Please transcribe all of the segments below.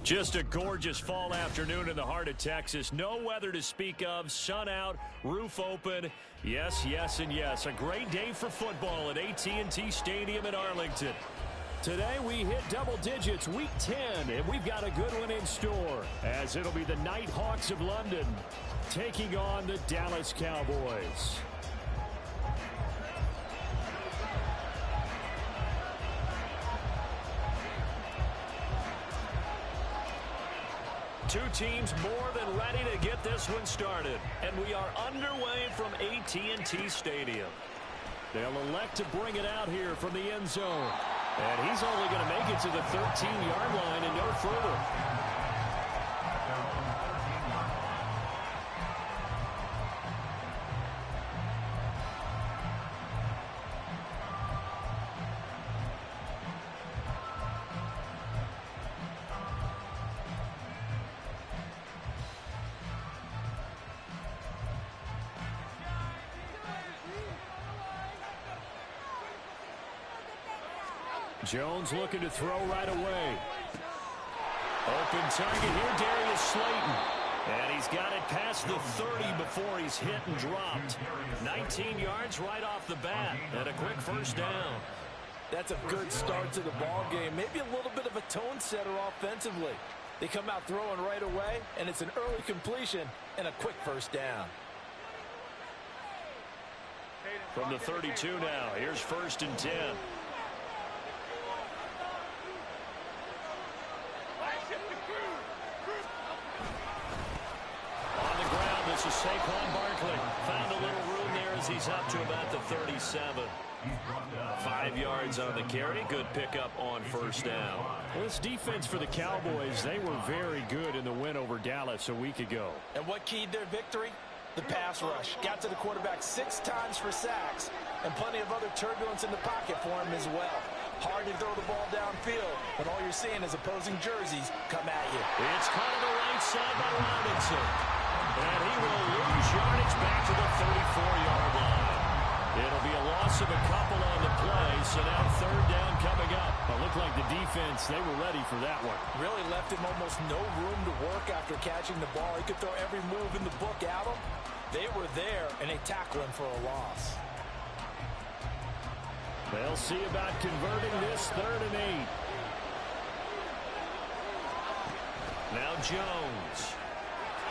Just a gorgeous fall afternoon in the heart of Texas. No weather to speak of. Sun out, roof open. Yes, yes, and yes. A great day for football at AT&T Stadium in Arlington. Today we hit double digits, week 10, and we've got a good one in store, as it'll be the Nighthawks of London taking on the Dallas Cowboys. Two teams more than ready to get this one started. And we are underway from AT&T Stadium. They'll elect to bring it out here from the end zone. And he's only going to make it to the 13-yard line and no further. Jones looking to throw right away. Open target here, Darius Slayton. And he's got it past the 30 before he's hit and dropped. 19 yards right off the bat, and a quick first down. That's a good start to the ball game. Maybe a little bit of a tone setter offensively. They come out throwing right away, and it's an early completion and a quick first down. From the 32 now, here's 1st and 10. This is Saquon Barkley. Found a little room there as he's up to about the 37. 5 yards on the carry. Good pickup on first down. Well, this defense for the Cowboys, they were very good in the win over Dallas a week ago. And what keyed their victory? The pass rush. Got to the quarterback 6 times for sacks, and plenty of other turbulence in the pocket for him as well. Hard to throw the ball downfield when all you're seeing is opposing jerseys come at you. It's caught on the right side by Robinson. And he will lose yardage back to the 34-yard line. It'll be a loss of a couple on the play, so now 3rd down coming up. It looked like the defense, they were ready for that one. Really left him almost no room to work after catching the ball. He could throw every move in the book at him. They were there, and they tackle him for a loss. They'll see about converting this 3rd and 8. Now Jones.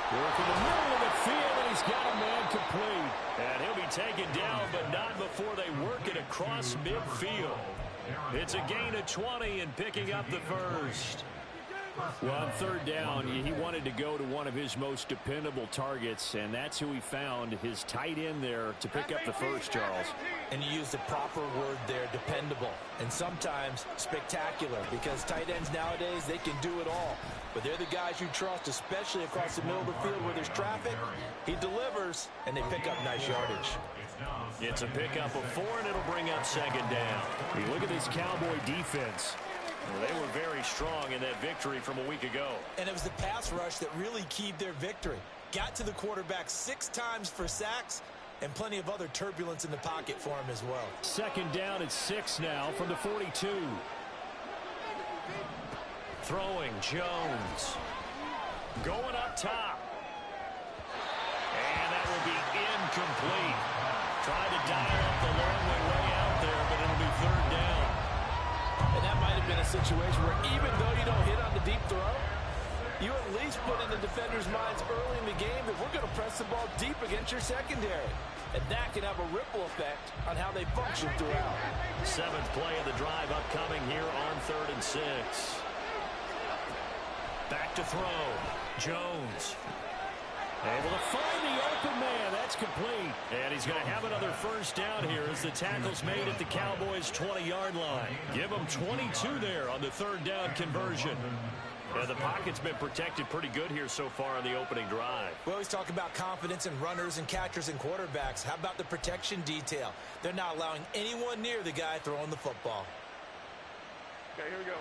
Working the middle of the field, and he's got a man complete. And he'll be taken down, but not before they work it across midfield. It's a gain of 20 and picking up the first. Well, on 3rd down, he wanted to go to one of his most dependable targets, and that's who he found, his tight end there, to pick up the first, Charles. And you used the proper word there, dependable, and sometimes spectacular, because tight ends nowadays, they can do it all. But they're the guys you trust, especially across the middle of the field where there's traffic. He delivers, and they pick up nice yardage. It's a pickup of 4, and it'll bring up 2nd down. You look at this Cowboy defense. Well, they were very strong in that victory from a week ago. And it was the pass rush that really keyed their victory. Got to the quarterback 6 times for sacks, and plenty of other turbulence in the pocket for him as well. 2nd down at 6 now from the 42. Throwing, Jones. Going up top. And that will be incomplete. Tried to dial up the long way out there, but it'll be 3rd down. And that might have been a situation where even though you don't hit on the deep throw, you at least put in the defenders' minds early in the game that we're going to press the ball deep against your secondary. And that can have a ripple effect on how they function throughout. 7th play of the drive upcoming here on 3rd and 6. Back to throw. Jones. Able to find the open man. That's complete. And he's going to have another first down here as the tackle's made at the Cowboys' 20-yard line. Give them 22 there on the 3rd down conversion. And the pocket's been protected pretty good here so far on the opening drive. We always talk about confidence in runners and catchers and quarterbacks. How about the protection detail? They're not allowing anyone near the guy throwing the football. Okay, here we go.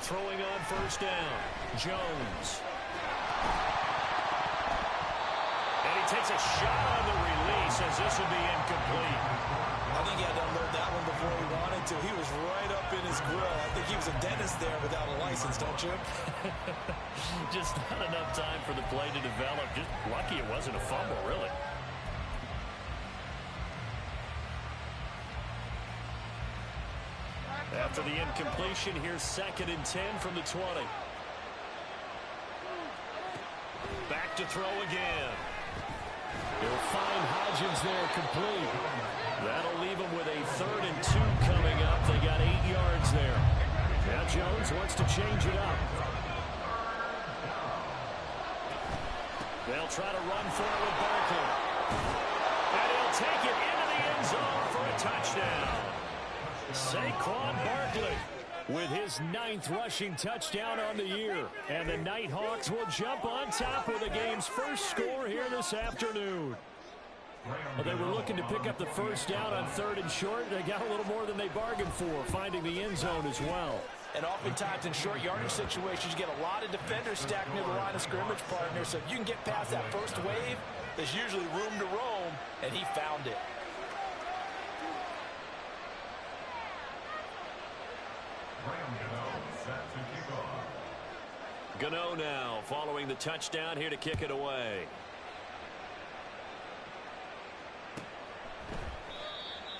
Throwing on first down, Jones. And he takes a shot on the release. says this will be incomplete. I think he had to unload that one before he wanted to. He was right up in his grill. I think he was a dentist there without a license, don't you? Just not enough time for the play to develop. Just lucky it wasn't a fumble, really. After the incompletion, here's 2nd and 10 from the 20. Back to throw again. He'll find Hodgins there complete. That'll leave him with a 3rd and 2 coming up. They got 8 yards there. Now Jones wants to change it up. They'll try to run for it with Barkley. And he'll take it into the end zone for a touchdown. Saquon Barkley with his 9th rushing touchdown on the year. And the Nighthawks will jump on top with the game's first score here this afternoon. Well, they were looking to pick up the first down on 3rd and short. They got a little more than they bargained for, finding the end zone as well. And oftentimes in short yardage situations, you get a lot of defenders stacked near the line of scrimmage, partner. So if you can get past that first wave, there's usually room to roam, and he found it. Gano now following the touchdown here to kick it away.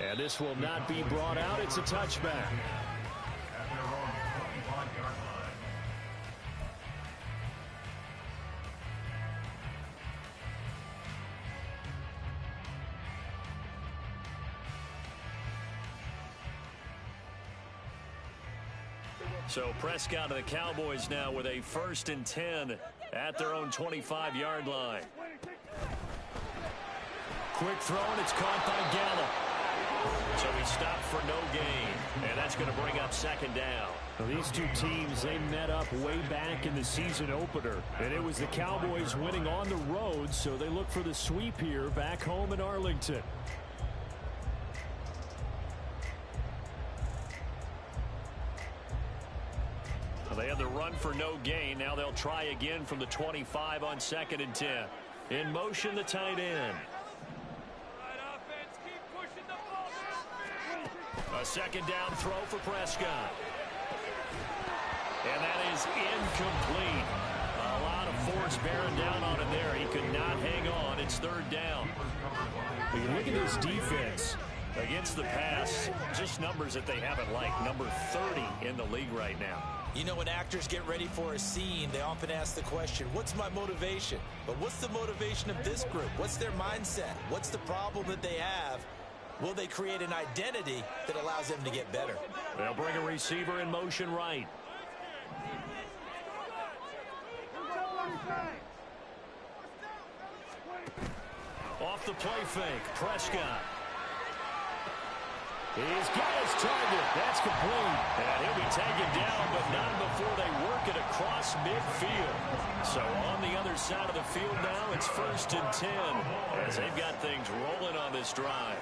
And this will not be brought out. It's a touchback. So Prescott of the Cowboys now with a 1st and 10 at their own 25-yard line. Quick throw, and it's caught by Gallup. So he stopped for no gain, and that's going to bring up 2nd down. Well, these two teams, they met up way back in the season opener, and it was the Cowboys winning on the road, so they look for the sweep here back home in Arlington. Well, they had the run for no gain. Now they'll try again from the 25 on 2nd and 10. In motion, the tight end. A 2nd down throw for Prescott. And that is incomplete. A lot of force bearing down on him there. He could not hang on. It's 3rd down. But you look at this defense against the pass, just numbers that they haven't liked. Number 30 in the league right now. You know, when actors get ready for a scene, they often ask the question, what's my motivation? But what's the motivation of this group? What's their mindset? What's the problem that they have? Will they create an identity that allows them to get better? They'll bring a receiver in motion right. Off the play fake, Prescott. He's got his target. That's complete. And he'll be taken down, but not before they work it across midfield. So on the other side of the field now, it's 1st and 10 as they've got things rolling on this drive.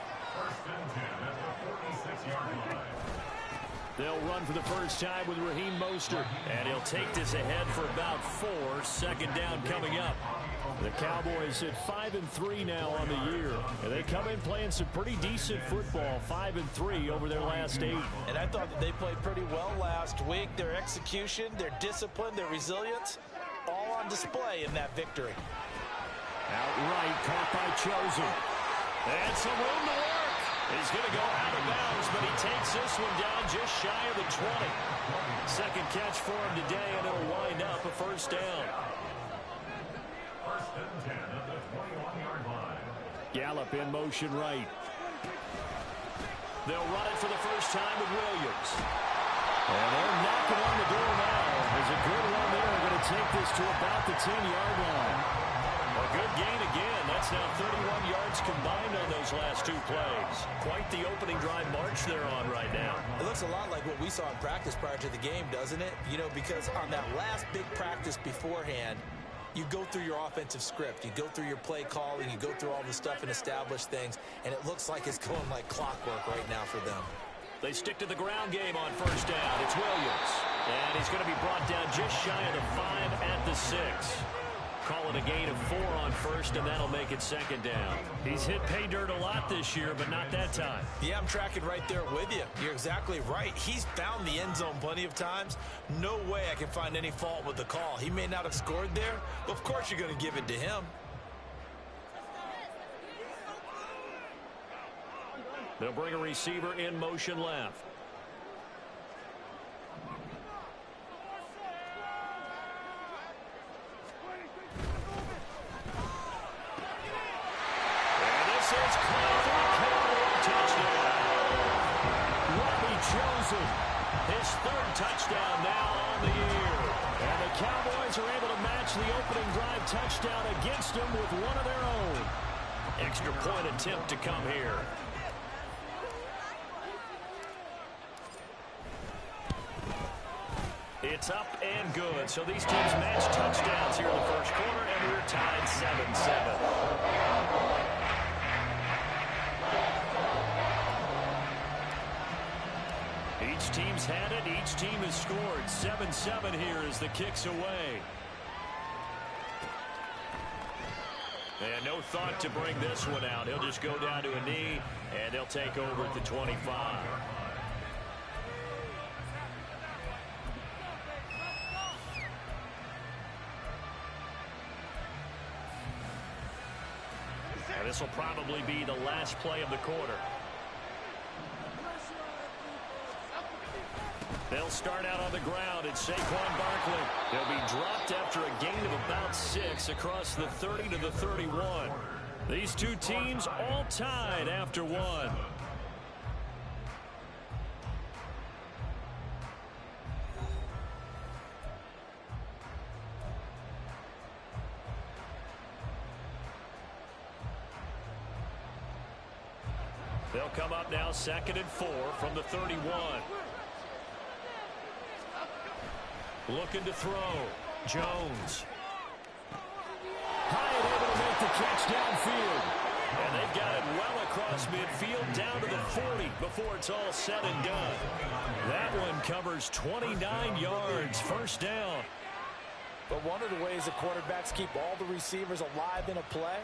They'll run for the first time with Raheem Mostert. And he'll take this ahead for about 4. 2nd down coming up. The Cowboys at 5-3 now on the year. And they come in playing some pretty decent football. 5-3 over their last 8. And I thought that they played pretty well last week. Their execution, their discipline, their resilience, all on display in that victory. Outright caught by Chosen. And some room to work. He's going to go out of bounds, but he takes this one down just shy of the 20. 2nd catch for him today, and it'll wind up a 1st down. 1st and 10 at the 21-yard line. Gallup in motion right. They'll run it for the first time with Williams. And they're knocking on the door now. There's a good run there. They're going to take this to about the 10-yard line. A good gain again. That's now 31 yards combined on those last 2 plays. Quite the opening drive march they're on right now. It looks a lot like what we saw in practice prior to the game, doesn't it? You know, because on that last big practice beforehand, you go through your offensive script. You go through your play calling. You go through all the stuff and establish things. And it looks like it's going like clockwork right now for them. They stick to the ground game on 1st down. It's Williams. And he's going to be brought down just shy of the 5 at the 6. Call it a gain of 4 on first, and that'll make it second down. He's hit pay dirt a lot this year, but not that time. Yeah, I'm tracking right there with you. You're exactly right. He's found the end zone plenty of times. No way I can find any fault with the call. He may not have scored there, but of course you're going to give it to him. They'll bring a receiver in motion left. And this is caught for a Cowboy touchdown. Robbie Chosen, his 3rd touchdown now on the year. And the Cowboys are able to match the opening drive touchdown against them with one of their own. Extra point attempt to come here. It's up and good. So these teams match touchdowns here in the first quarter, and we're tied 7-7. Each team's had it. Each team has scored. 7-7 here as the kick's away. And no thought to bring this one out. He'll just go down to a knee, and they'll take over at the 25. And this will probably be the last play of the quarter. They'll start out on the ground. It's Saquon Barkley. He'll be dropped after a gain of about 6 across the 30 to the 31. These two teams all tied after 1. They'll come up now 2nd and 4 from the 31. Looking to throw. Jones. Hyatt able to make the catch downfield. And they've got it well across midfield down to the 40 before it's all said and done. That one covers 29 yards. First down. But one of the ways the quarterbacks keep all the receivers alive in a play,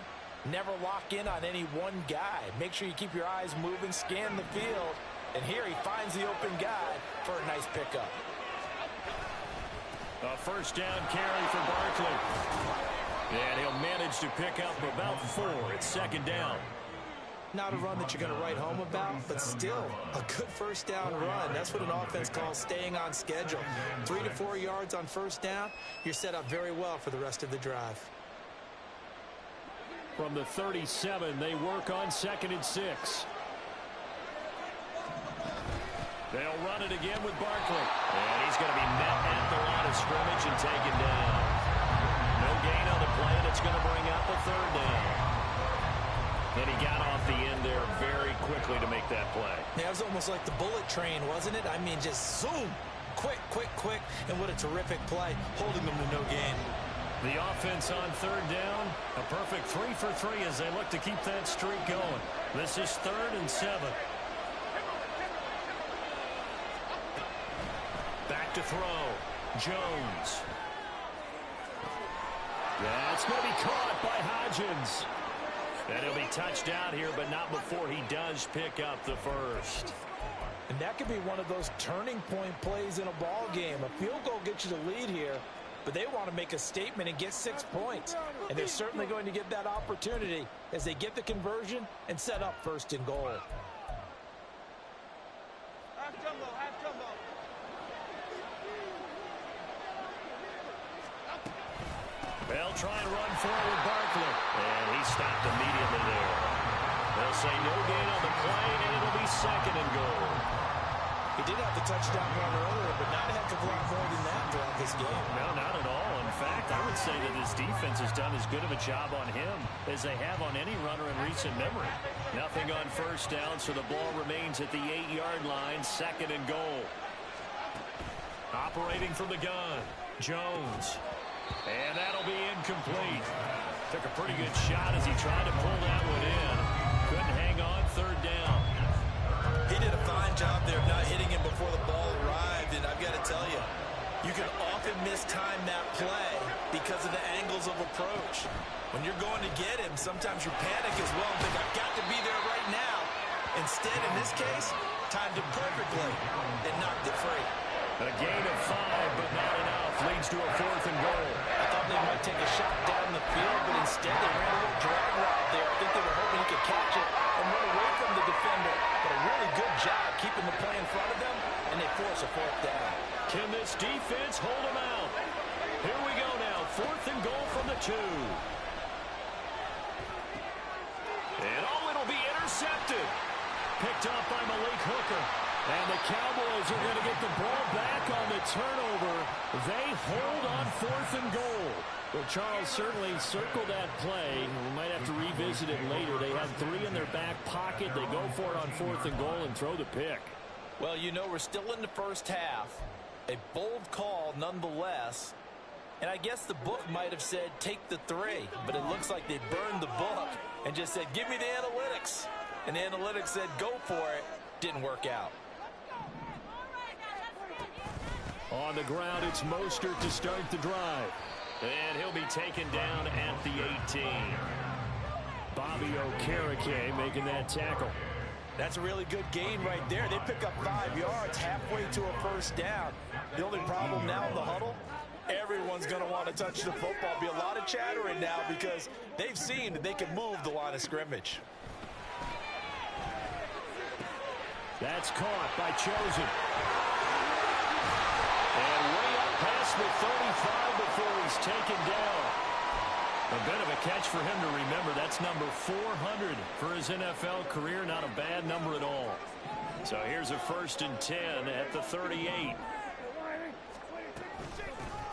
never lock in on any one guy. Make sure you keep your eyes moving, scan the field. And here he finds the open guy for a nice pickup. A first down carry for Barkley. And he'll manage to pick up about 4. It's 2nd down. Not a run that you're going to write home about, but still a good first down run. That's what an offense calls staying on schedule. 3 to 4 yards on first down. You're set up very well for the rest of the drive. From the 37, they work on 2nd and 6. They'll run it again with Barkley. And he's going to be met at the line of scrimmage and taken down. No gain on the play, and it's going to bring up a 3rd down. And he got off the end there very quickly to make that play. Yeah, it was almost like the bullet train, wasn't it? I mean, just zoom. Quick, quick, quick. And what a terrific play, holding them to no gain. The offense on 3rd down, a perfect 3 for 3 as they look to keep that streak going. This is 3rd and 7. Back to throw. Jones. That's going to be caught by Hodgins. And he'll be touched out here, but not before he does pick up the first. And that could be one of those turning point plays in a ball game. A field goal gets you the lead here, but they want to make a statement and get 6 points. And they're certainly going to get that opportunity as they get the conversion and set up 1st and goal. Half jumbo, half jumbo. They'll try and run forward Barkley. And he stopped immediately there. They'll say no gain on the play, and it'll be 2nd and goal. He did have the touchdown run earlier, but not a heck of a lot more than that throughout this game. No, not at all. In fact, I would say that his defense has done as good of a job on him as they have on any runner in recent memory. Nothing on first down, so the ball remains at the 8-yard line, 2nd and goal. Operating from the gun, Jones. And that'll be incomplete. Took a pretty good shot as he tried to pull that one in. Couldn't hang on, 3rd down. He did a fine job there of not hitting him before the ball arrived, and I've got to tell you, you can often mistime that play because of the angles of approach. When you're going to get him, sometimes you panic as well and think, I've got to be there right now. Instead, in this case, timed it perfectly and knocked it free. A gain of 5, but not enough. Leads to a 4th and goal. I thought they might take a shot down the field, but instead they ran a little drag route there. I think they were hoping he could catch it and run away from the defender. But a really good job keeping the play in front of them, and they force a 4th down. Can this defense hold them out? Here we go now. 4th and goal from the 2. And it'll be intercepted. Picked up by Malik Hooker. And the Cowboys are going to get the ball back on the turnover. They hold on 4th and goal. Well, Charles, certainly circle that play. We might have to revisit it later. They have 3 in their back pocket. They go for it on 4th and goal and throw the pick. Well, you know, we're still in the first half. A bold call nonetheless. And I guess the book might have said take the 3. But it looks like they burned the book and just said give me the analytics. And the analytics said go for it. Didn't work out. On the ground, it's Mostert to start the drive. And he'll be taken down at the 18. Bobby Okereke making that tackle. That's a really good gain right there. They pick up 5 yards halfway to a 1st down. The only problem now in the huddle, everyone's going to want to touch the football. Be a lot of chattering now because they've seen that they can move the line of scrimmage. That's caught by Chosen. And way up past the 35 before he's taken down. A bit of a catch for him to remember. That's number 400 for his NFL career. Not a bad number at all. So here's a 1st and 10 at the 38.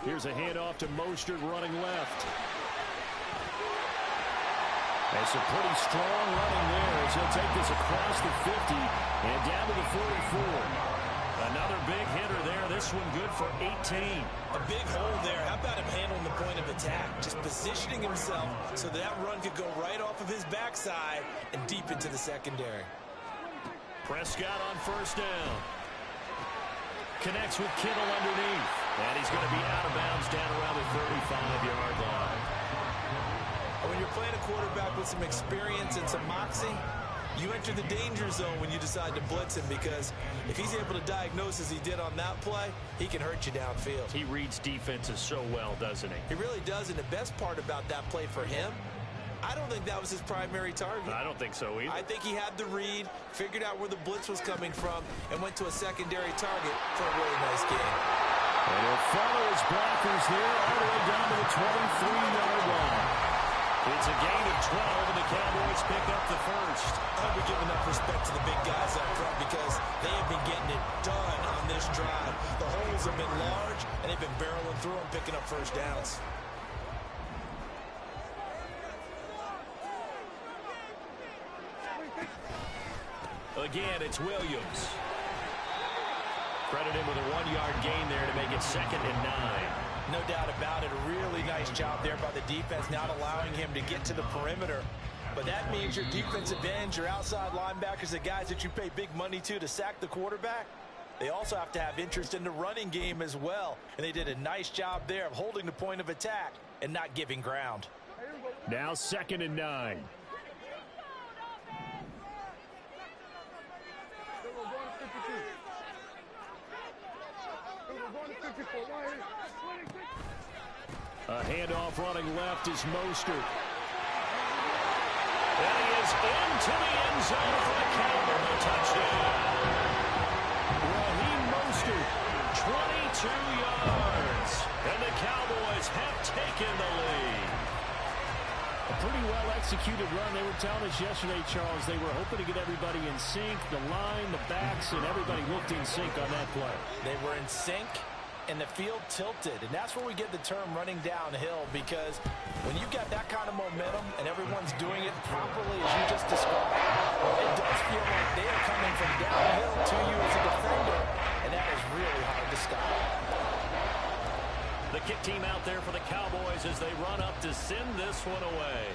Here's a handoff to Mostert running left. That's a pretty strong running there as he'll take this across the 50 and down to the 44. Another big hitter there. This one good for 18. A big hole there. How about him handling the point of attack? Just positioning himself so that run could go right off of his backside and deep into the secondary. Prescott on 1st down. Connects with Kittle underneath. And he's going to be out of bounds down around the 35-yard line. When you're playing a quarterback with some experience and some moxie, you enter the danger zone when you decide to blitz him because if he's able to diagnose as he did on that play, he can hurt you downfield. He reads defenses so well, doesn't he? He really does, and the best part about that play for him, I don't think that was his primary target. I don't think so either. I think he had the read, figured out where the blitz was coming from, and went to a secondary target for a really nice game. And he'll follow his blockers there all the way down to the 23-yard line. It's a gain of 12, and the Cowboys pick up the 1st. I hope we give enough respect to the big guys up front because they have been getting it done on this drive. The holes have been large, and they've been barreling through them, picking up 1st downs. Again, it's Williams. Credit him with a 1-yard gain there to make it 2nd and 9. No doubt about it. A really nice job there by the defense, not allowing him to get to the perimeter. But that means your defensive ends, your outside linebackers, the guys that you pay big money to sack the quarterback, they also have to have interest in the running game as well. And they did a nice job there of holding the point of attack and not giving ground. Now 2nd and 9. A handoff running left is Mostert. And he is into the end zone for the Cowboys touchdown. Raheem Mostert, 22 yards. And the Cowboys have taken the lead. A pretty well-executed run. They were telling us yesterday, Charles, they were hoping to get everybody in sync, the line, the backs, and everybody looked in sync on that play. They were in sync, and the field tilted. And that's where we get the term running downhill, because when you've got that kind of momentum and everyone's doing it properly as you just described, it does feel like they are coming from downhill to you as a defender, and that is really hard to stop. The kick team out there for the Cowboys as they run up to send this one away.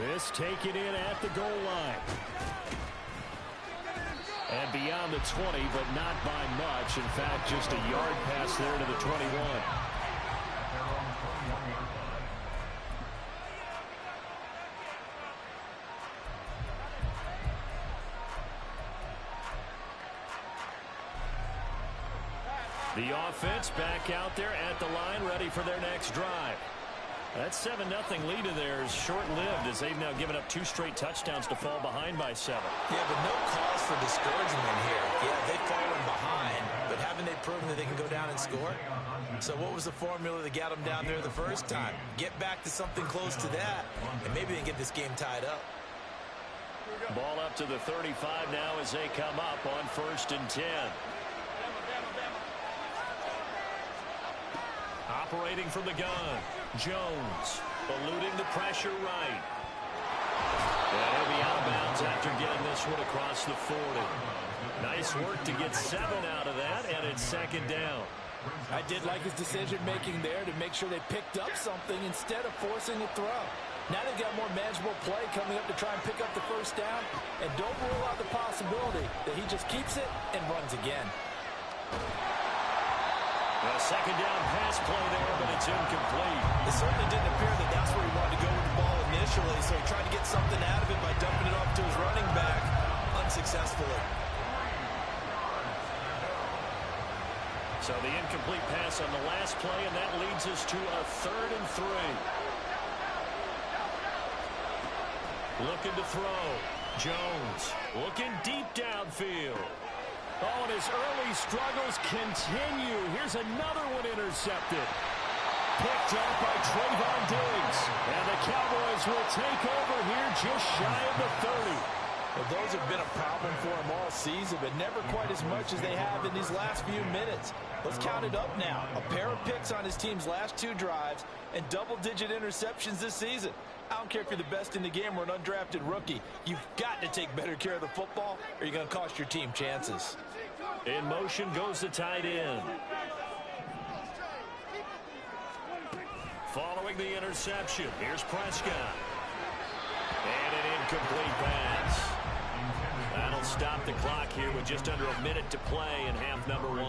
This taken in at the goal line. And beyond the 20, but not by much. In fact, just a yard pass there to the 21. The offense back out there at the line, ready for their next drive. That 7-0 lead of theirs short-lived as they've now given up 2 straight touchdowns to fall behind by 7. Yeah, but no cause for discouragement here. Yeah, they've fallen behind, but haven't they proven that they can go down and score? So what was the formula that got them down there the first time? Get back to something close to that, and maybe they can get this game tied up. Ball up to the 35 now as they come up on 1st and 10. Operating from the gun, Jones eluding the pressure right. And he'll be out of bounds after getting this one across the 40. Nice work to get 7 out of that, and it's 2nd down. I did like his decision-making there to make sure they picked up something instead of forcing a throw. Now they've got more manageable play coming up to try and pick up the 1st down, and don't rule out the possibility that he just keeps it and runs again. A 2nd down pass play there, but it's incomplete. It certainly didn't appear that that's where he wanted to go with the ball initially, so he tried to get something out of it by dumping it off to his running back unsuccessfully. So the incomplete pass on the last play, and that leads us to a 3rd and 3. Looking to throw. Jones looking deep downfield. Oh, and his early struggles continue. Here's another one intercepted. Picked up by Trayvon Diggs. And the Cowboys will take over here just shy of the 30. Well, those have been a problem for him all season, but never quite as much as they have in these last few minutes. Let's count it up now. A pair of picks on his team's last 2 drives and double-digit interceptions this season. I don't care if you're the best in the game or an undrafted rookie. You've got to take better care of the football or you're going to cost your team chances. In motion goes the tight end. Following the interception, here's Prescott. And an incomplete pass. That'll stop the clock here with just under a minute to play in half number 1.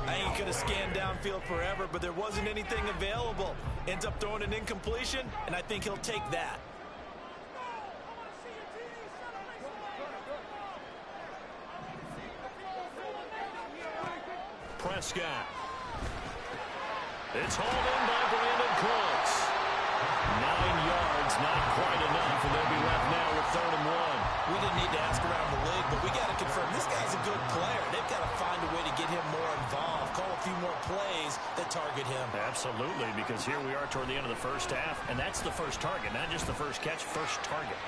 I ain't going to scan downfield forever, but there wasn't anything available. Ends up throwing an incompletion, and I think he'll take that. Prescott. It's hauled in by Brandon Cooks. 9 yards, not quite enough, and they'll be left now with 3rd and 1. We didn't need to ask around the league, but we got to confirm this guy's a good player. They've got to find a way to get him more involved, call a few more plays that target him. Absolutely, because here we are toward the end of the first half, and that's the first target, not just the first catch, first target.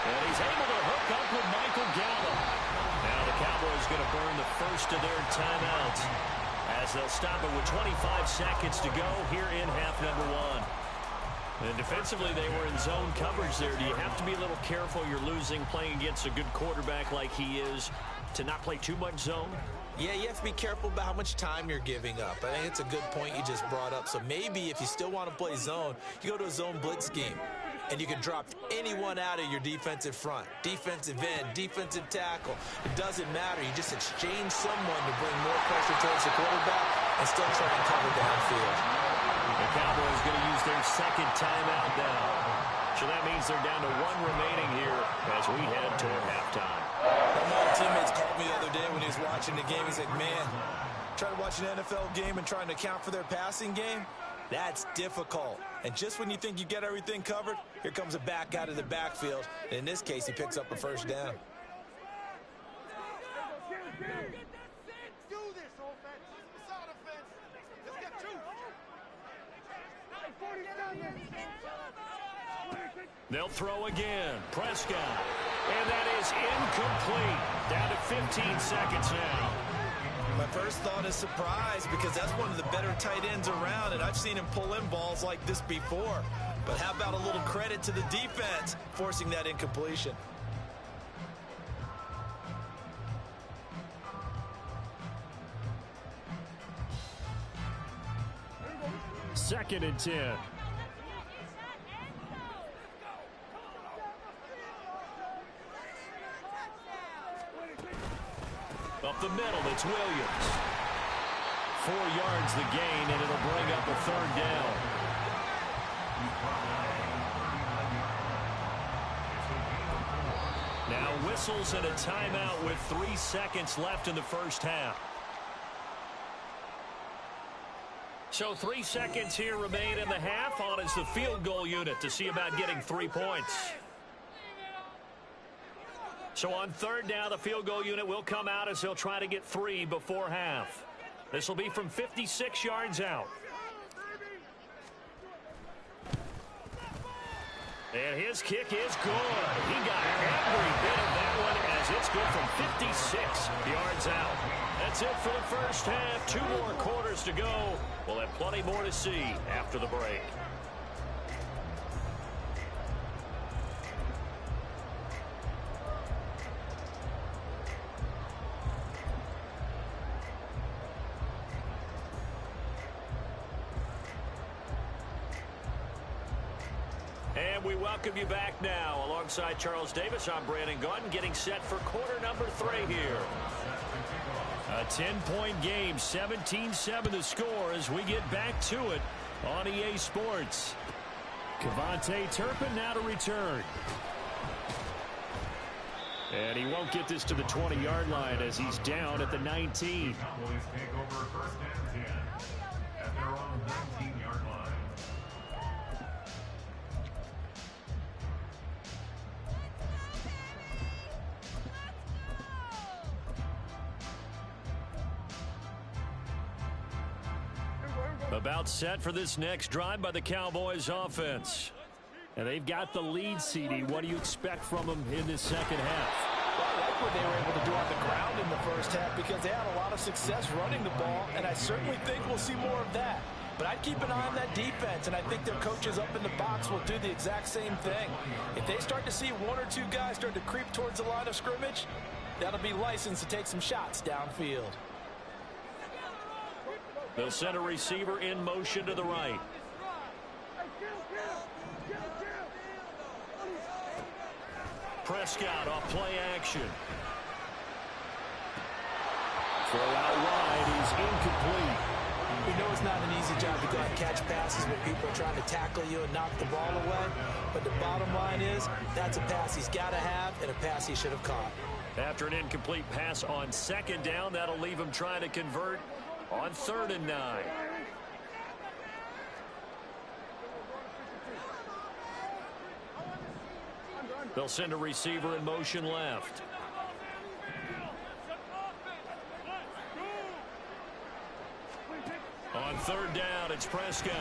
And he's able to hook up with Michael Gallup. Now the Cowboys going to burn the first of their timeouts as they'll stop it with 25 seconds to go here in half number 1. And defensively, they were in zone coverage there. Do you have to be a little careful? You're losing, playing against a good quarterback like he is, to not play too much zone? Yeah, you have to be careful about how much time you're giving up. I think it's a good point you just brought up. So maybe if you still want to play zone, you go to a zone blitz scheme. And you can drop anyone out of your defensive front. Defensive end, defensive tackle. It doesn't matter. You just exchange someone to bring more pressure towards the quarterback and still try and cover downfield. The Cowboys going to use their 2nd timeout now. So that means they're down to 1 remaining here as we head toward halftime. One of my teammates called me the other day when he was watching the game. He's like, man, trying to watch an NFL game and trying to account for their passing game? That's difficult. And just when you think you get everything covered, here comes a back out of the backfield. And in this case, he picks up a 1st down. They'll throw again. Prescott. And that is incomplete. Down to 15 seconds now. My first thought is surprise because that's one of the better tight ends around, and I've seen him pull in balls like this before. But how about a little credit to the defense forcing that incompletion? Second and 10. Up the middle, it's Williams. 4 yards the gain, and it'll bring up a third down. Now whistles and a timeout with 3 seconds left in the first half. So 3 seconds here remain in the half. On is the field goal unit to see about getting 3 points. So on third down, the field goal unit will come out as they'll try to get 3 before half. This will be from 56 yards out. And his kick is good. He got every bit of that one as it's good from 56 yards out. That's it for the first half. 2 more quarters to go. We'll have plenty more to see after the break. And we welcome you back now. Alongside Charles Davis, I'm Brandon Gaudin, getting set for quarter number 3 here. A 10-point game, 17-7 the score as we get back to it on EA Sports. Kevontae Turpin now to return. And he won't get this to the 20-yard line as he's down at the 19. Cowboys take over first and 10 at their own 19-yard line. About set for this next drive by the Cowboys offense. And they've got the lead, CD. What do you expect from them in this second half? Well, I like what they were able to do on the ground in the first half because they had a lot of success running the ball, and I certainly think we'll see more of that. But I'd keep an eye on that defense, and I think their coaches up in the box will do the exact same thing. If they start to see 1 or 2 guys start to creep towards the line of scrimmage, that'll be licensed to take some shots downfield. They'll send a receiver in motion to the right. Prescott off play action. Throw out wide is incomplete. We know it's not an easy job to go and catch passes when people are trying to tackle you and knock the ball away. But the bottom line is that's a pass he's got to have and a pass he should have caught. After an incomplete pass on second down, that'll leave him trying to convert on 3rd and 9. They'll send a receiver in motion left. On 3rd down, it's Prescott.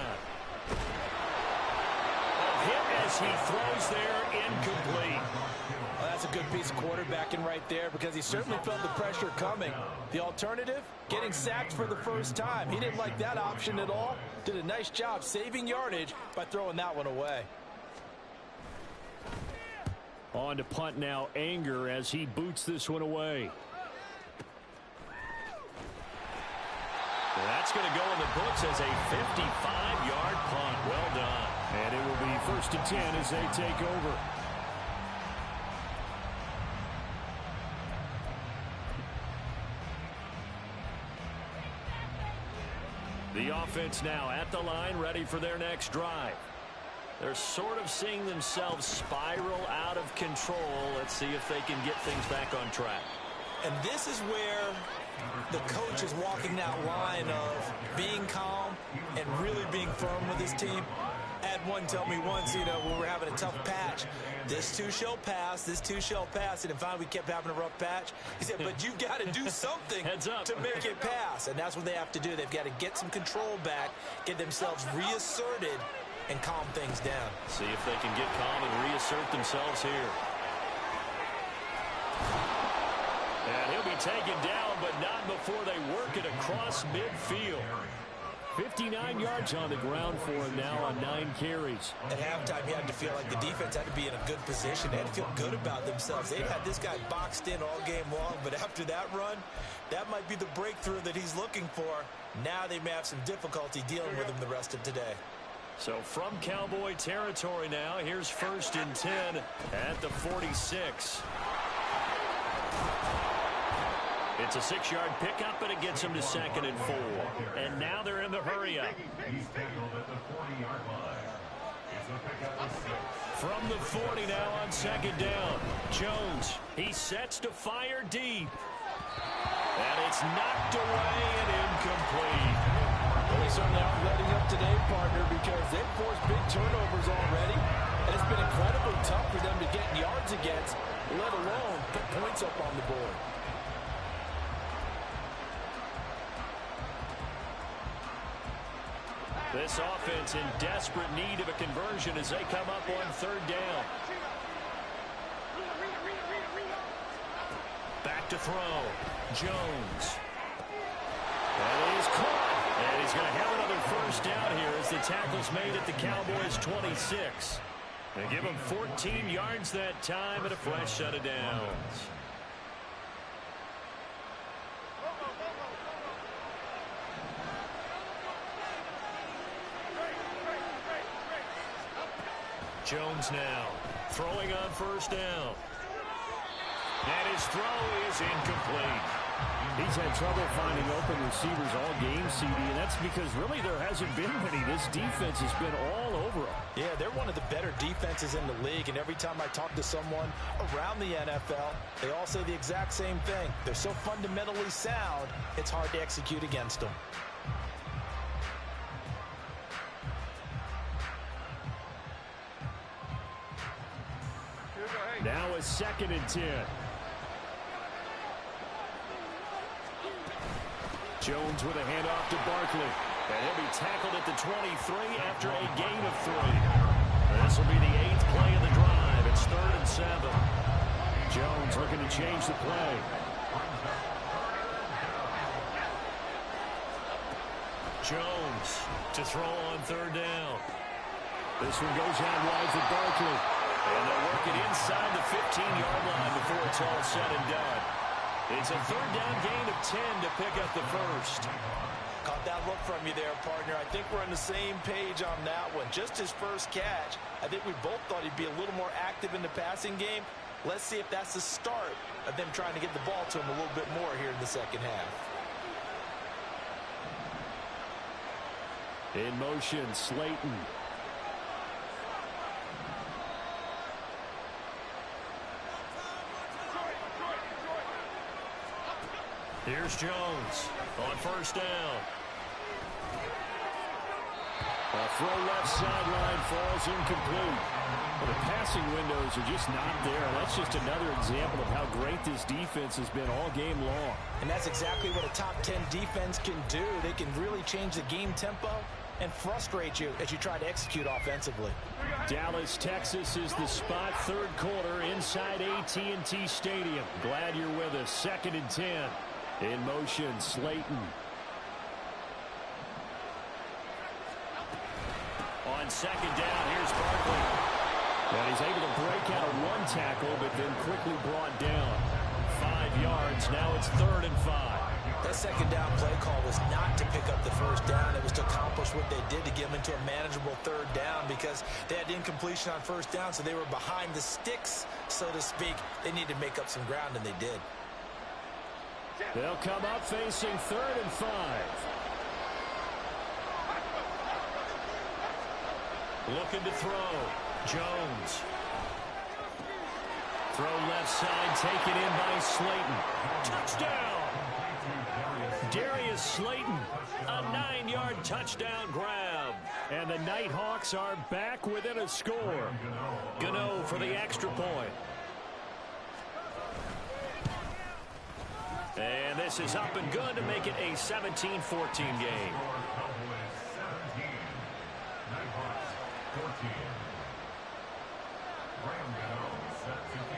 A hit as he throws there, incomplete. Well, that's a good piece of quarterbacking right there because he certainly felt the pressure coming. The alternative, getting sacked for the first time. He didn't like that option at all. Did a nice job saving yardage by throwing that one away. On to punt now, Anger as he boots this one away. That's going to go in the books as a 55-yard punt. Well done. And it will be 1st and 10 as they take over. The offense now at the line, ready for their next drive. They're sort of seeing themselves spiral out of control. Let's see if they can get things back on track. And this is where the coach is walking that line of being calm and really being firm with his team. I had one tell me once, when we were having a tough patch, this too shall pass, this too shall pass. And finally we kept having a rough patch. He said, but you've got to do something to make it pass. And that's what they have to do. They've got to get some control back, get themselves reasserted, and calm things down. See if they can get calm and reassert themselves here. And he'll be taken down, but not before they work it across midfield. 59 yards on the ground for him now on 9 carries. At halftime, you had to feel like the defense had to be in a good position. They had to feel good about themselves. They've had this guy boxed in all game long, but after that run, that might be the breakthrough that he's looking for. Now they may have some difficulty dealing with him the rest of today. So from Cowboy territory now, here's 1st and 10 It's a 6-yard pickup, and it gets them to 2nd and 4. And now they're in the hurry-up. He's tackled at the 40-yard line. It's a pickup of 6. From the 40 now on 2nd down. Jones, he sets to fire deep. And it's knocked away and incomplete. Well, they certainly aren't letting up today, partner, because they've forced big turnovers already. And it's been incredibly tough for them to get yards against, let alone put points up on the board. This offense in desperate need of a conversion as they come up on 3rd down. Back to throw. Jones. That is caught. And he's going to have another 1st down here as the tackle's made at the Cowboys' 26. They give him 14 yards that time and a fresh set of downs. Jones now throwing on 1st down. And his throw is incomplete. He's had trouble finding open receivers all game, CD, and that's because really there hasn't been many. This defense has been all over them. Yeah, they're one of the better defenses in the league, and every time I talk to someone around the NFL, they all say the exact same thing. They're so fundamentally sound, it's hard to execute against them. Now a 2nd and 10. Jones with a handoff to Barkley. And he'll be tackled at the 23 after a gain of 3. This will be the 8th play of the drive. It's 3rd and 7. Jones looking to change the play. Jones to throw on 3rd down. This one goes out wide for Barkley. And they'll work it inside the 15-yard line before it's all said and done. It's a 3rd down gain of 10 to pick up the 1st. Caught that look from you there, partner. I think we're on the same page on that one. Just his first catch. I think we both thought he'd be a little more active in the passing game. Let's see if that's the start of them trying to get the ball to him a little bit more here in the 2nd half. In motion, Slayton. Here's Jones on 1st down. A throw left sideline falls incomplete. Well, the passing windows are just not there. That's just another example of how great this defense has been all game long. And that's exactly what a top 10 defense can do. They can really change the game tempo and frustrate you as you try to execute offensively. Dallas, Texas is the spot. 3rd quarter inside AT&T Stadium. Glad you're with us. 2nd and 10. In motion, Slayton. On 2nd down, here's Barkley. And he's able to break out of 1 tackle, but then quickly brought down. 5 yards. Now it's 3rd and 5. That 2nd down play call was not to pick up the 1st down. It was to accomplish what they did to get them into a manageable 3rd down because they had incompletion on 1st down, so they were behind the sticks, so to speak. They needed to make up some ground, and they did. They'll come up facing 3rd and 5. Looking to throw. Jones. Throw left side, taken in by Slayton. Touchdown! Darius Slayton, a 9-yard touchdown grab. And the Nighthawks are back within a score. Gano for the extra point. And this is up and good to make it a 17-14 game.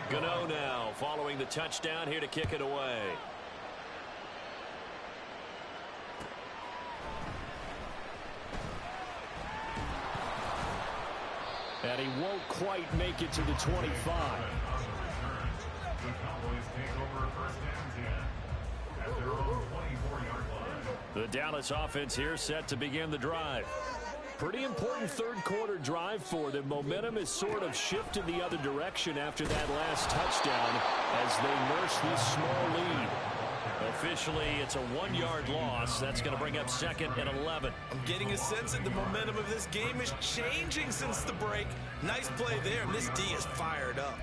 Gano now following the touchdown here to kick it away. And he won't quite make it to the 25. The Cowboys take over 1st and 10 at their own 24-yard line. The Dallas offense here set to begin the drive. Pretty important 3rd quarter drive for them. Momentum has sort of shifted the other direction after that last touchdown as they nurse this small lead. Officially, it's a 1-yard loss. That's going to bring up 2nd and 11. I'm getting a sense that the momentum of this game is changing since the break. Nice play there, and this D is fired up.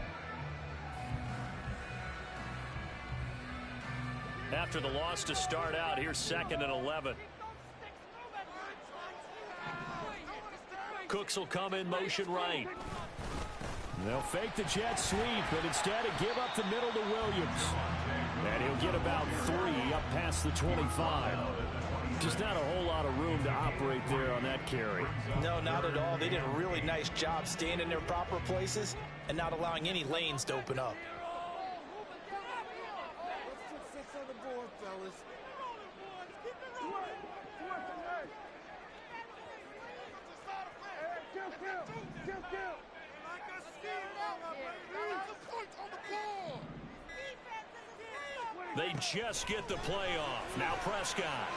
After the loss to start out, here's 2nd and 11. Cooks will come in motion right. They'll fake the jet sweep, but instead give up the middle to Williams. And he'll get about 3 up past the 25. Just not a whole lot of room to operate there on that carry. No, not at all. They did a really nice job staying in their proper places and not allowing any lanes to open up. They just get the play off. Now Prescott.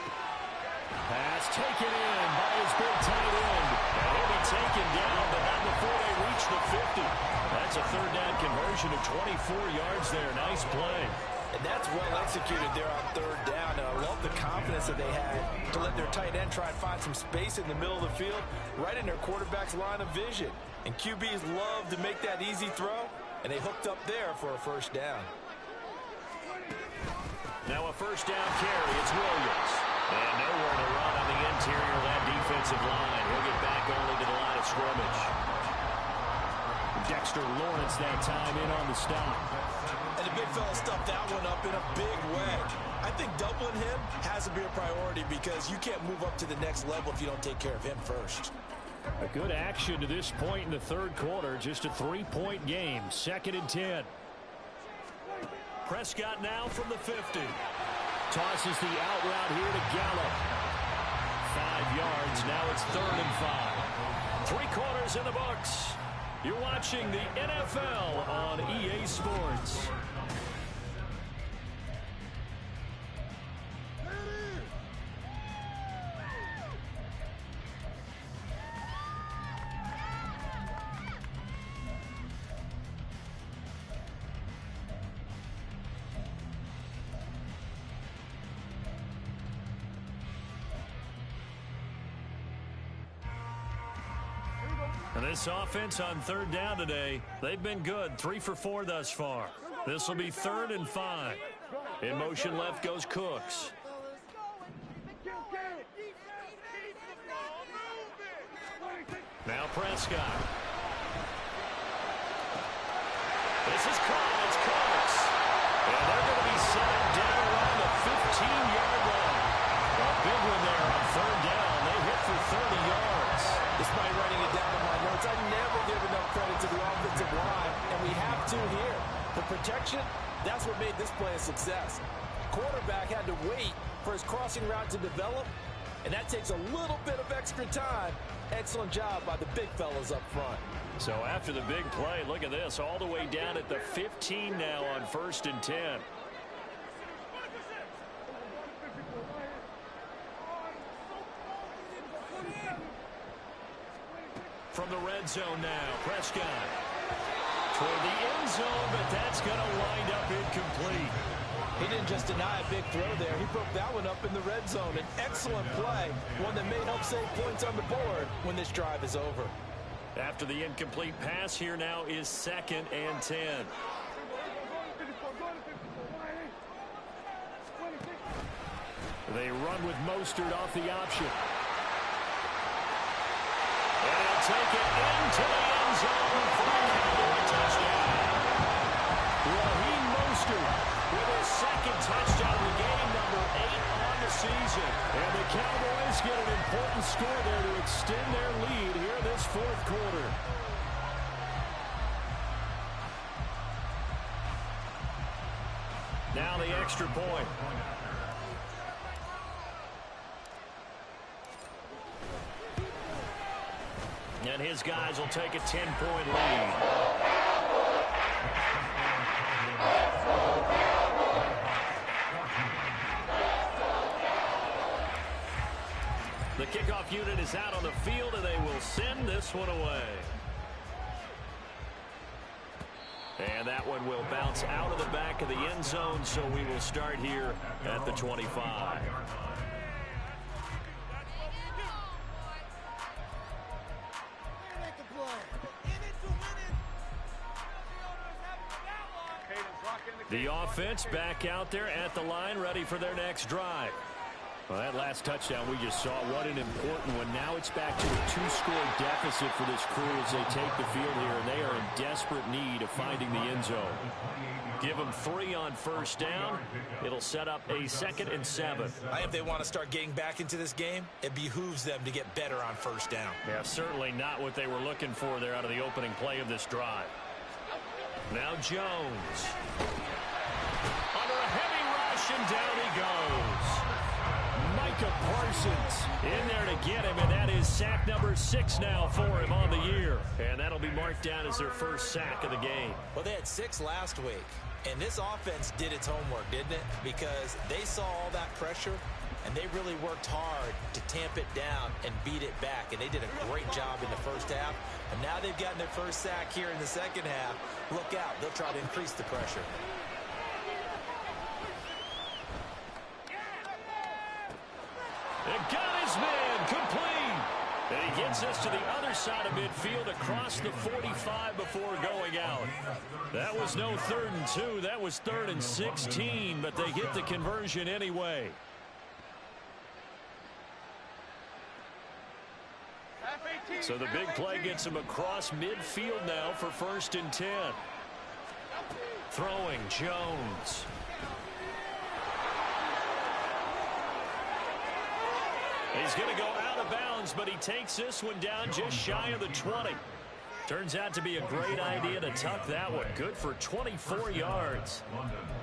Pass taken in by his big tight end. And he'll be taken down, but not before they reach the 50. That's a 3rd down conversion of 24 yards there. Nice play. And that's well executed there on 3rd down. And I love the confidence that they had to let their tight end try and find some space in the middle of the field, right in their quarterback's line of vision. And QBs love to make that easy throw, and they hooked up there for a 1st down. Now a 1st down carry. It's Williams. And nowhere to run on the interior of that defensive line. He'll get back only to the line of scrimmage. Dexter Lawrence that time in on the stop. And the big fella stuffed that one up in a big way. I think doubling him has to be a priority because you can't move up to the next level if you don't take care of him first. A good action to this point in the 3rd quarter. Just a 3-point game. 2nd and 10. Prescott now from the 50. Tosses the out route here to Gallup. 5 yards. Now it's 3rd and 5. 3 quarters in the books. You're watching the NFL on EA Sports. And this offense on 3rd down today, they've been good. 3 for 4 thus far. This will be 3rd and 5. In motion left goes Cooks. Now Prescott. This is caught. It's Cooks. And they're going to be set down around the 15-yard line. A big one there on 3rd down. They hit for 30 yards. Despite writing it down in my notes, I never give enough credit to the offensive line, and we have to here. The protection, that's what made this play a success. Quarterback had to wait for his crossing route to develop, and that takes a little bit of extra time. Excellent job by the big fellas up front. So after the big play, look at this, all the way down at the 15 now on 1st and 10. From the red zone now, Prescott. Toward the end zone, but that's going to wind up incomplete. He didn't just deny a big throw there. He broke that one up in the red zone. An excellent play, one that may help save points on the board when this drive is over. After the incomplete pass, here now is 2nd and 10. They run with Mostert off the option. And he'll take it into the end zone for a Cowboy touchdown. Raheem Mostert with his 2nd touchdown of the game, number 8 on the season. And the Cowboys get an important score there to extend their lead here in this 4th quarter. Now the extra point. And his guys will take a 10-point lead. The kickoff unit is out on the field, and they will send this one away. And that one will bounce out of the back of the end zone, so we will start here at the 25. The offense back out there at the line, ready for their next drive. Well, that last touchdown we just saw, what an important one. Now it's back to a 2-score deficit for this crew as they take the field here, and they are in desperate need of finding the end zone. Give them 3 on first down. It'll set up a 2nd and 7. I think if they want to start getting back into this game, it behooves them to get better on first down. Yeah, certainly not what they were looking for there out of the opening play of this drive. Now Jones. Under a heavy rush, and down he goes. Micah Parsons in there to get him, and that is sack number 6 now for him on the year. And that'll be marked down as their first sack of the game. Well, they had 6 last week, and this offense did its homework, didn't it? Because they saw all that pressure, and they really worked hard to tamp it down and beat it back, and they did a great job in the first half. And now they've gotten their first sack here in the second half. Look out. They'll try to increase the pressure. It got his man complete. And he gets us to the other side of midfield across the 45 before going out. That was no 3rd and 2. That was 3rd and 16, but they get the conversion anyway. So the big play gets him across midfield now for 1st and 10. Throwing Jones. He's going to go out of bounds, but he takes this one down just shy of the 20. Turns out to be a great idea to tuck that one. Good for 24 yards.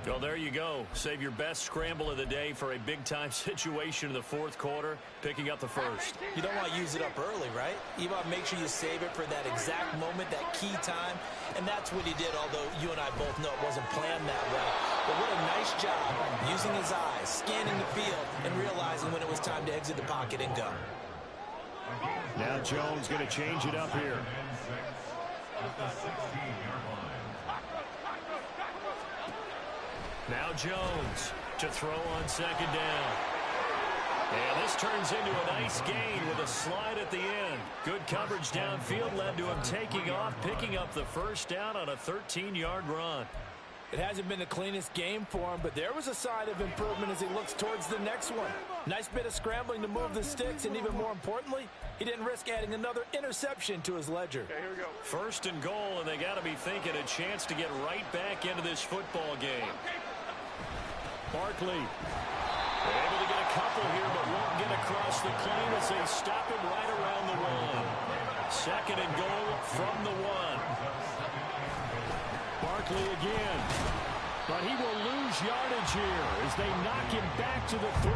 Well, there you go. Save your best scramble of the day for a big-time situation in the 4th quarter, picking up the 1st. You don't want to use it up early, right? You want to make sure you save it for that exact moment, that key time. And that's what he did, although you and I both know it wasn't planned that way. But what a nice job using his eyes, scanning the field, and realizing when it was time to exit the pocket and go. Now Jones going to change it up here. Now Jones to throw on 2nd down. And this turns into a nice gain with a slide at the end. Good coverage downfield led to him taking off, picking up the 1st down on a 13-yard run. It hasn't been the cleanest game for him, but there was a sign of improvement as he looks towards the next one. Nice bit of scrambling to move the sticks, and even more importantly, he didn't risk adding another interception to his ledger. Okay, here we go. 1st and goal, and they got to be thinking a chance to get right back into this football game. Barkley able to get a couple here, but won't get across the clean as they stop him right around the 1. 2nd and goal from the 1. Barkley again, but he will lose yardage here as they knock him back to the 3.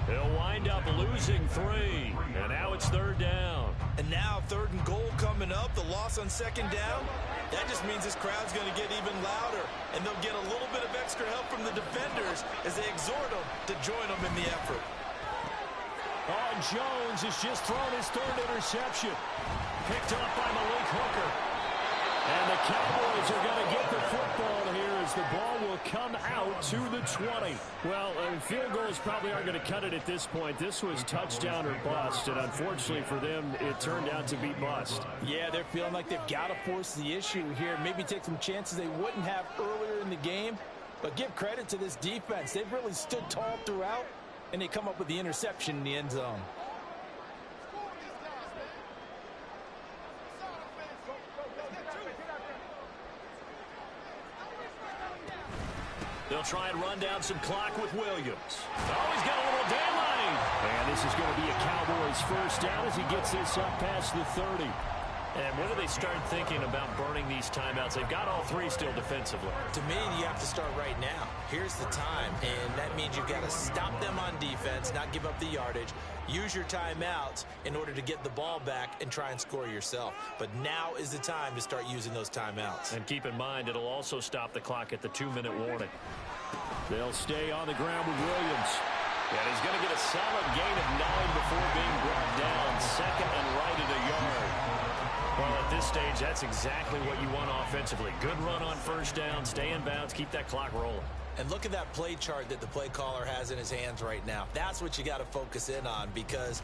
He'll wind up losing 3, and now it's 3rd down. And now 3rd and goal coming up, the loss on 2nd down. That just means this crowd's going to get even louder, and they'll get a little bit of extra help from the defenders as they exhort them to join them in the effort. Oh, Jones has just thrown his 3rd interception. Picked up by Malik Hooker. And the Cowboys are going to get the football here as the ball will come out to the 20. Well, field goals probably aren't going to cut it at this point. This was touchdown or bust, and unfortunately for them, it turned out to be bust. Yeah, they're feeling like they've got to force the issue here. Maybe take some chances they wouldn't have earlier in the game. But give credit to this defense. They've really stood tall throughout, and they come up with the interception in the end zone. They'll try and run down some clock with Williams. Oh, he's got a little daylight. And this is going to be a Cowboys 1st down as he gets this up past the 30. And when do they start thinking about burning these timeouts? They've got all 3 still defensively. To me, you have to start right now. Here's the time, and that means you've got to stop them on defense, not give up the yardage. Use your timeouts in order to get the ball back and try and score yourself. But now is the time to start using those timeouts. And keep in mind, it'll also stop the clock at the 2-minute warning. They'll stay on the ground with Williams. And he's going to get a solid gain of 9 before being brought down. 2nd and right at a yard. Well, at this stage, that's exactly what you want offensively. Good run on first down, stay in bounds, keep that clock rolling. And look at that play chart that the play caller has in his hands right now. That's what you got to focus in on, because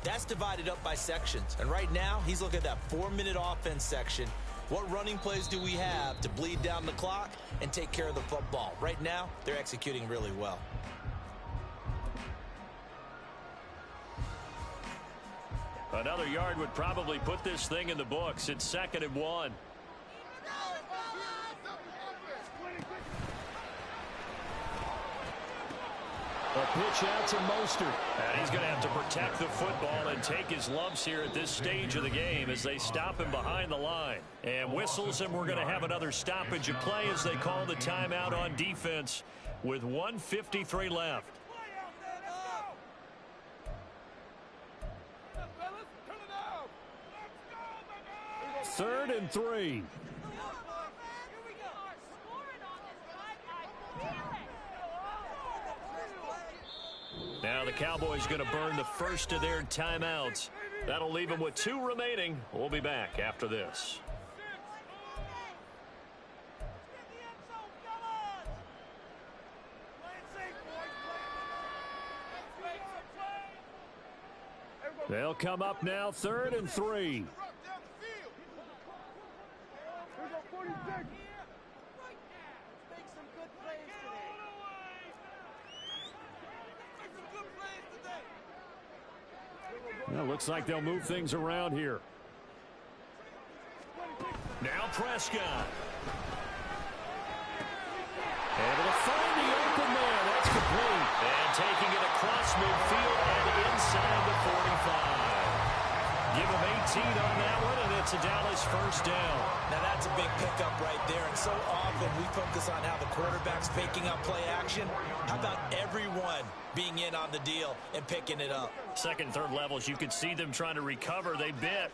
that's divided up by sections. And right now, he's looking at that 4-minute offense section. What running plays do we have to bleed down the clock and take care of the football? Right now, they're executing really well. Another yard would probably put this thing in the books. It's 2nd and 1. A pitch out to Mostert. And he's going to have to protect the football and take his lumps here at this stage of the game as they stop him behind the line. And whistles, and we're going to have another stoppage of play as they call the timeout on defense with 1:53 left. 3rd and 3. Now the Cowboys going to burn the first of their timeouts. That'll leave them with 2 remaining. We'll be back after this. They'll come up now, 3rd and 3. Well, looks like they'll move things around here. Now Prescott. Able to find the open man. That's complete. And taking it across midfield and inside the 45. Give him 18 on that one, and it's a Dallas first down. Now that's a big pickup right there, and so often we focus on how the quarterback's faking up play action. How about everyone being in on the deal and picking it up? 2nd, 3rd levels, you could see them trying to recover. They bit.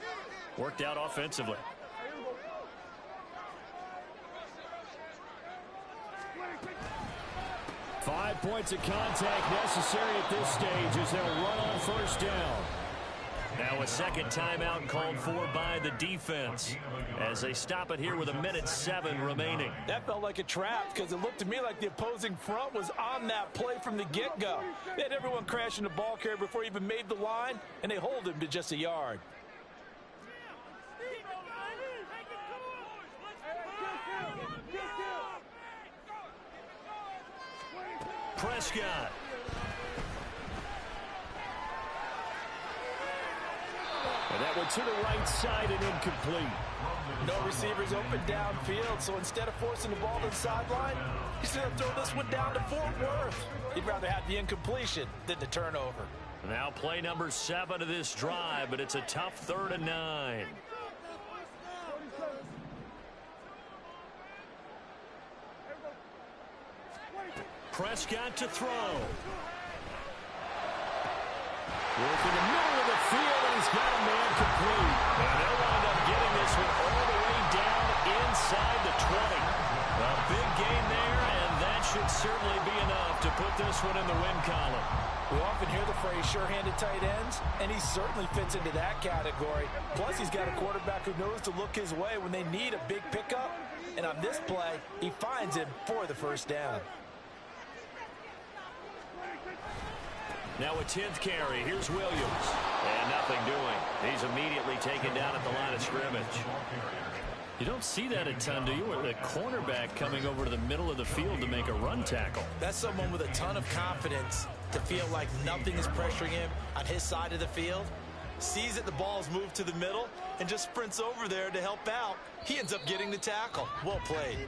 Worked out offensively. Five points of contact necessary at this stage as they'll run on first down. Now a second timeout called for by the defense as they stop it here with 1:07 remaining. That felt like a trap because it looked to me like the opposing front was on that play from the get-go. They had everyone crashing the ball carrier before he even made the line, and they hold him to just a yard. Prescott. And that one to the right side and incomplete. No receivers open downfield, so instead of forcing the ball to the sideline, he's going to throw this one down to Fort Worth. He'd rather have the incompletion than the turnover. Now play number 7 of this drive, but it's a tough 3rd and 9. Prescott to throw. Work in the middle of the field, and he's got a man complete. And they'll wind up getting this one all the way down inside the 20. A big gain there, and that should certainly be enough to put this one in the win column. We often hear the phrase sure-handed tight ends, and he certainly fits into that category. Plus, he's got a quarterback who knows to look his way when they need a big pickup. And on this play, he finds him for the first down. Now a 10th carry. Here's Williams. And nothing doing. He's immediately taken down at the line of scrimmage. You don't see that a ton, do you? With a cornerback coming over to the middle of the field to make a run tackle. That's someone with a ton of confidence to feel like nothing is pressuring him on his side of the field. Sees that the ball's moved to the middle and just sprints over there to help out. He ends up getting the tackle. Well played.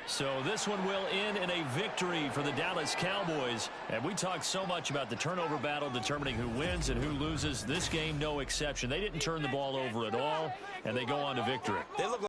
So this one will end in a victory for the Dallas Cowboys. And we talked so much about the turnover battle determining who wins and who loses. This game, no exception. They didn't turn the ball over at all, and they go on to victory. They look